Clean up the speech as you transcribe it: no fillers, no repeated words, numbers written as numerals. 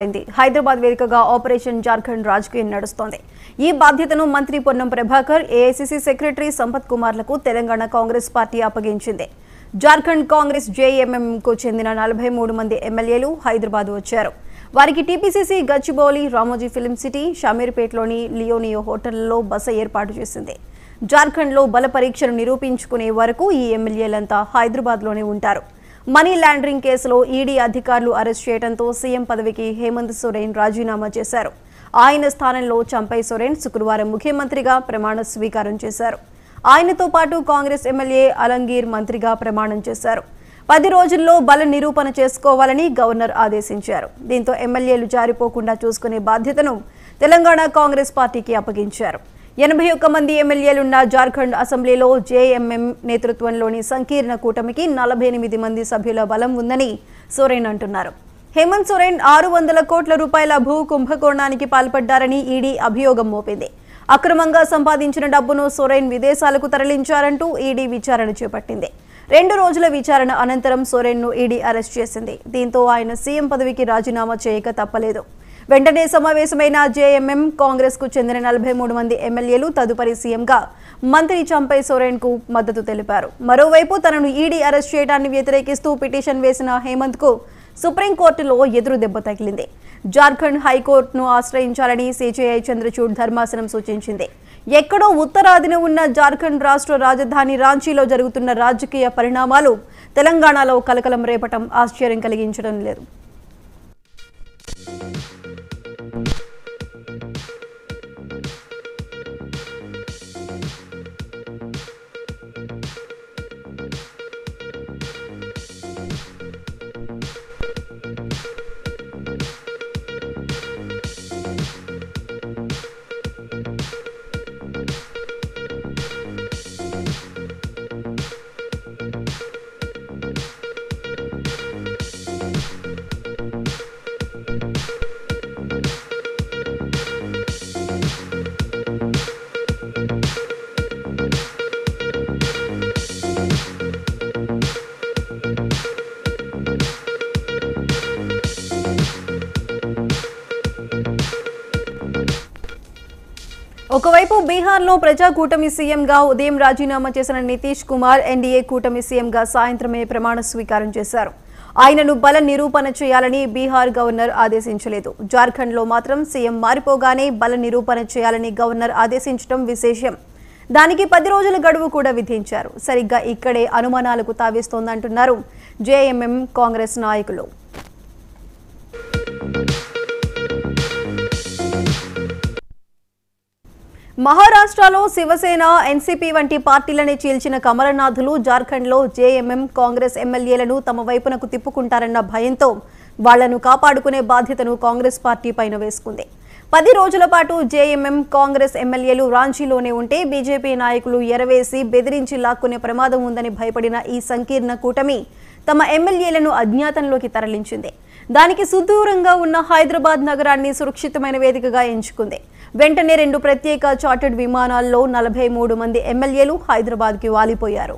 హైదరాబాద్ వేదికగా ఆపరేషన్ జార్ఖండ్ రాజకీయం నడుస్తోంది. ఈ బాధ్యతను మంత్రి పొన్నం ప్రభాకర్, ఏఐసీసీ సెక్రటరీ సంపత్ కుమార్లకు తెలంగాణ కాంగ్రెస్ పార్టీ అప్పగించింది. జార్ఖండ్ కాంగ్రెస్ జేఎంఎంకు చెందిన 43 మంది ఎమ్మెల్యేలు హైదరాబాద్ వచ్చారు. వారికి TPCC Gachibowli, Ramoji film city, షమీర్పేట్లోని లియోనియో హోటళ్లలో బస ఏర్పాటు చేసింది. జార్ఖండ్లో బల పరీక్షను నిరూపించుకునే వరకు ఈ ఎమ్మెల్యేలంతా హైదరాబాద్లోనే ఉంటారు. మనీ లాండరింగ్ కేసులో ఈడీ అధికారులు అరెస్ట్ చేయడంతో సీఎం పదవికి హేమంత్ సోరెన్ రాజీనామా చేశారు. ఆయన స్థానంలో చంపై సోరెన్ శుక్రవారం ముఖ్యమంత్రిగా ప్రమాణ స్వీకారం చేశారు. ఆయనతో పాటు కాంగ్రెస్ ఎమ్మెల్యే అలంగీర్ మంత్రిగా ప్రమాణం చేశారు. 10 రోజుల్లో బల నిరూపణ చేసుకోవాలని గవర్నర్ ఆదేశించారు. దీంతో ఎమ్మెల్యేలు జారిపోకుండా చూసుకునే బాధ్యతను తెలంగాణ కాంగ్రెస్ పార్టీకి అప్పగించారు. 81 మంది ఎమ్మెల్యేలున్న జార్ఖండ్ అసెంబ్లీలో జేఎంఎం నేతృత్వంలోని సంకీర్ణ కూటమికి 48 మంది సభ్యుల బలం ఉందని సోరెన్ అంటున్నారు. హేమంత్ సోరెన్ 600 కోట్ల రూపాయల భూ కుంభకోణానికి పాల్పడ్డారని ఈడీ అభియోగం మోపింది. అక్రమంగా సంపాదించిన డబ్బును సోరెన్ విదేశాలకు తరలించారంటూ ఈడీ విచారణ చేపట్టింది. 2 రోజుల విచారణ అనంతరం సోరెన్ను ఈడీ అరెస్ట్ చేసింది. దీంతో ఆయన సీఎం పదవికి రాజీనామా చేయక తప్పలేదు. వెంటనే సమావేశమైన జేఎంఎం కాంగ్రెస్ కు చెందిన 43 మంది ఎమ్మెల్యేలు తదుపరి సీఎంగా మంత్రి చంపై సోరెన్ కు మద్దతు తెలిపారు. మరోవైపు తనను ఈడీ అరెస్ట్ చేయడాన్ని వ్యతిరేకిస్తూ పిటిషన్ వేసిన హేమంత్ కు సుప్రీంకోర్టులో ఎదురు దెబ్బ తగిలింది. జార్ఖండ్ హైకోర్టును ఆశ్రయించాలని సిజేఐ చంద్రచూడ్ ధర్మాసనం సూచించింది. ఎక్కడో ఉత్తరాదిన ఉన్న జార్ఖండ్ రాష్ట్ర రాజధాని రాంచీలో జరుగుతున్న రాజకీయ పరిణామాలు తెలంగాణలో కలకలం రేపటం ఆశ్చర్యం కలిగించడం లేదు. ఒకవైపు బీహార్లో ప్రజా కూటమి సీఎంగా ఉదయం రాజీనామా చేసిన నితీష్ కుమార్ ఎన్డీఏ కూటమి సీఎంగా సాయంత్రమే ప్రమాణ స్వీకారం చేశారు. ఆయనను బల నిరూపణ చేయాలని బీహార్ గవర్నర్ ఆదేశించలేదు. జార్ఖండ్లో మాత్రం సీఎం మారిపోగానే బల నిరూపణ చేయాలని గవర్నర్ ఆదేశించడం విశేషం. దానికి 10 రోజుల గడువు కూడా విధించారు. సరిగ్గా ఇక్కడే అనుమానాలకు తావిస్తోందంటున్నారు జేఎంఎం కాంగ్రెస్ నాయకులు. మహారాష్ట్రలో శివసేన, ఎన్సీపీ వంటి పార్టీలని చీల్చిన కమలనాథులు జార్ఖండ్లో జేఎంఎం కాంగ్రెస్ ఎమ్మెల్యేలను తమ వైపునకు తిప్పుకుంటారన్న భయంతో వాళ్లను కాపాడుకునే బాధ్యతను కాంగ్రెస్ పార్టీ పైన వేసుకుంది. 10 రోజుల పాటు జేఎంఎం కాంగ్రెస్ ఎమ్మెల్యేలు రాంచీలోనే ఉంటే బీజేపీ నాయకులు ఎరవేసి బెదిరించి లాక్కునే ప్రమాదం ఉందని భయపడిన ఈ సంకీర్ణ కూటమి తమ ఎమ్మెల్యేలను అజ్ఞాతంలోకి తరలించింది. దానికి సుదూరంగా ఉన్న హైదరాబాద్ నగరాన్ని సురక్షితమైన వేదికగా ఎంచుకుంది. వెంటనే 2 ప్రత్యేక చార్టర్డ్ విమానాల్లో 43 మంది ఎమ్మెల్యేలు హైదరాబాద్కి వాలిపోయారు.